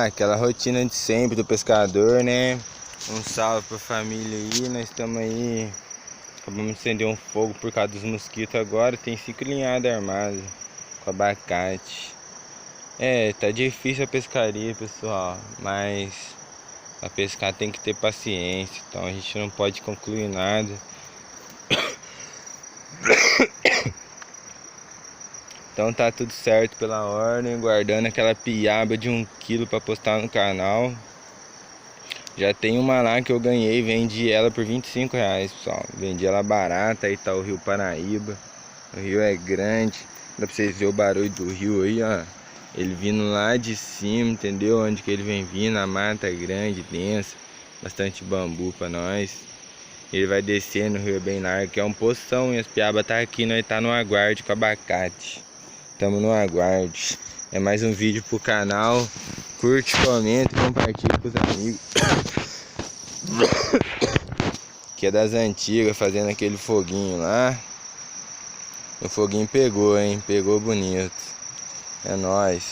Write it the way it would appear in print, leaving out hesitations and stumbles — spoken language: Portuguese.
Aquela rotina de sempre do pescador, né? Um salve pra família aí, nós estamos aí. Acabamos de acender um fogo por causa dos mosquitos agora. Tem 5 linhadas armadas com abacate. Tá difícil a pescaria, pessoal, mas a pescar tem que ter paciência. Então a gente não pode concluir nada. Então tá tudo certo pela ordem, guardando aquela piaba de 1 quilo para postar no canal. Já tem uma lá que eu ganhei, vendi ela por R$25, pessoal. Vendi ela barata, aí tá o rio Paraíba. O rio é grande, dá pra vocês verem o barulho do rio aí, ó. Ele vindo lá de cima, entendeu? Onde que ele vem vindo, a mata é grande, densa. Bastante bambu pra nós. Ele vai descendo, o rio é bem largo, que é um poção. E as piabas tá aqui, nós tá no aguarde com abacate. Tamo no aguarde. É mais um vídeo pro canal. Curte, comenta e compartilha com os amigos. Que é das antigas, fazendo aquele foguinho lá. O foguinho pegou, hein? Pegou bonito. É nóis.